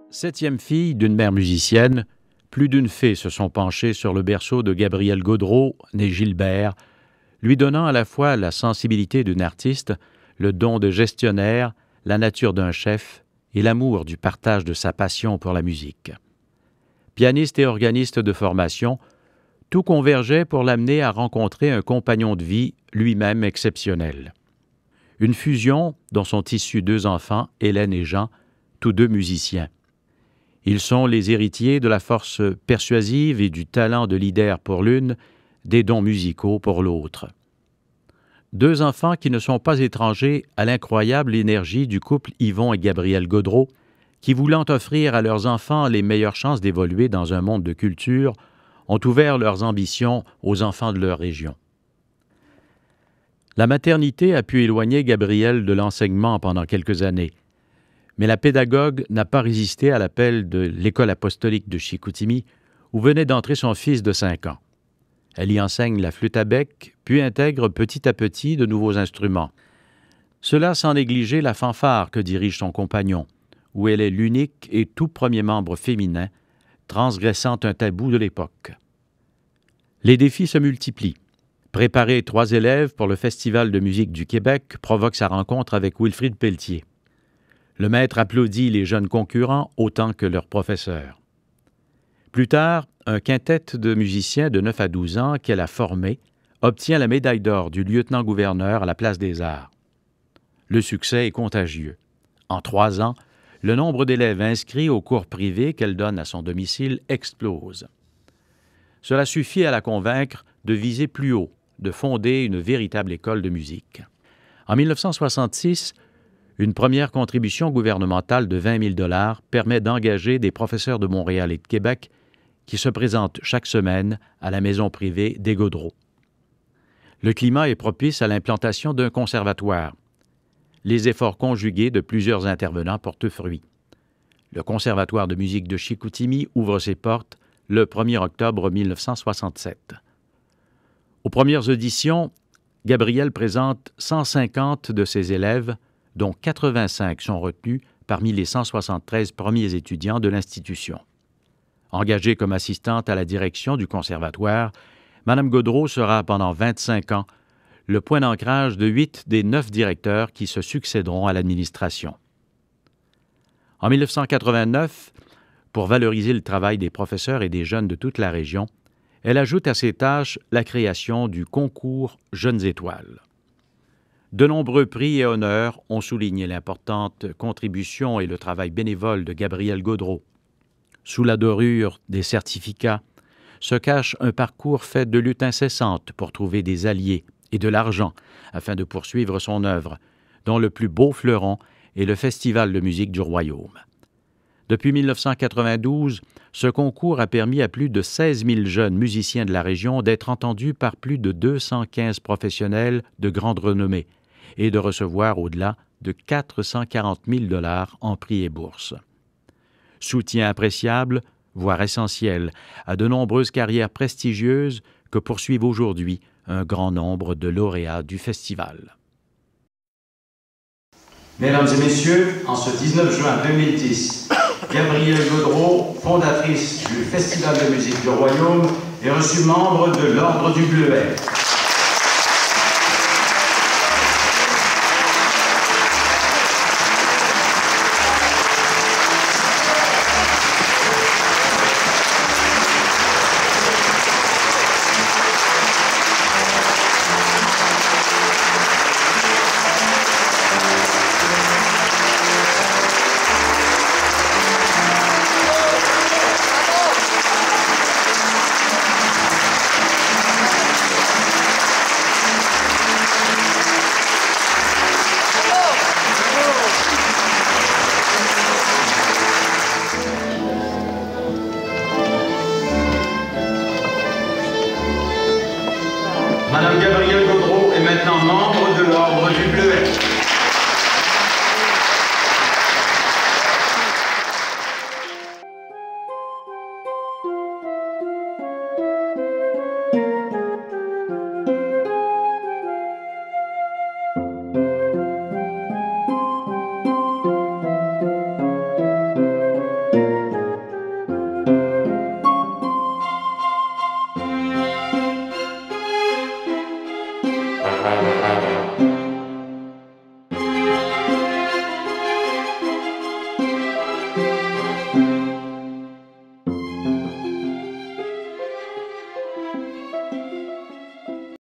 Septième fille d'une mère musicienne, plus d'une fée se sont penchées sur le berceau de Gabrielle Gaudreau, née Gilbert, lui donnant à la fois la sensibilité d'une artiste, le don de gestionnaire, la nature d'un chef et l'amour du partage de sa passion pour la musique. Pianiste et organiste de formation, tout convergeait pour l'amener à rencontrer un compagnon de vie lui-même exceptionnel. Une fusion dont sont issus deux enfants, Hélène et Jean, tous deux musiciens. Ils sont les héritiers de la force persuasive et du talent de leader pour l'une, des dons musicaux pour l'autre. Deux enfants qui ne sont pas étrangers à l'incroyable énergie du couple Yvon et Gabrielle Gaudreau, qui, voulant offrir à leurs enfants les meilleures chances d'évoluer dans un monde de culture, ont ouvert leurs ambitions aux enfants de leur région. La maternité a pu éloigner Gabrielle de l'enseignement pendant quelques années, mais la pédagogue n'a pas résisté à l'appel de l'École apostolique de Chicoutimi, où venait d'entrer son fils de 5 ans. Elle y enseigne la flûte à bec, puis intègre petit à petit de nouveaux instruments. Cela sans négliger la fanfare que dirige son compagnon, où elle est l'unique et tout premier membre féminin, transgressant un tabou de l'époque. Les défis se multiplient. Préparer 3 élèves pour le Festival de musique du Québec provoque sa rencontre avec Wilfrid Pelletier. Le maître applaudit les jeunes concurrents autant que leurs professeurs. Plus tard, un quintet de musiciens de 9 à 12 ans qu'elle a formé obtient la médaille d'or du lieutenant-gouverneur à la Place des Arts. Le succès est contagieux. En 3 ans, le nombre d'élèves inscrits aux cours privés qu'elle donne à son domicile explose. Cela suffit à la convaincre de viser plus haut, de fonder une véritable école de musique. En 1966, une première contribution gouvernementale de 20 000 $ permet d'engager des professeurs de Montréal et de Québec qui se présentent chaque semaine à la maison privée des Gaudreau. Le climat est propice à l'implantation d'un conservatoire. Les efforts conjugués de plusieurs intervenants portent fruit. Le Conservatoire de musique de Chicoutimi ouvre ses portes le 1er octobre 1967. Aux premières auditions, Gabrielle présente 150 de ses élèves, dont 85 sont retenus parmi les 173 premiers étudiants de l'institution. Engagée comme assistante à la direction du conservatoire, Mme Gaudreau sera pendant 25 ans le point d'ancrage de 8 des 9 directeurs qui se succéderont à l'administration. En 1989, pour valoriser le travail des professeurs et des jeunes de toute la région, elle ajoute à ses tâches la création du concours Jeunes Étoiles. De nombreux prix et honneurs ont souligné l'importante contribution et le travail bénévole de Gabrielle Gaudreau. Sous la dorure des certificats se cache un parcours fait de luttes incessantes pour trouver des alliés et de l'argent afin de poursuivre son œuvre, dont le plus beau fleuron est le Festival de musique du Royaume. Depuis 1992, ce concours a permis à plus de 16 000 jeunes musiciens de la région d'être entendus par plus de 215 professionnels de grande renommée et de recevoir au-delà de 440 000 $ en prix et bourses. Soutien appréciable, voire essentiel, à de nombreuses carrières prestigieuses que poursuivent aujourd'hui un grand nombre de lauréats du festival. Mesdames et messieurs, en ce 19 juin 2010, Gabrielle Gaudreau, fondatrice du Festival de musique du Royaume, est reçue membre de l'Ordre du Bleuet. Madame Gabrielle Gaudreau est maintenant membre de l'Ordre du Bleuet.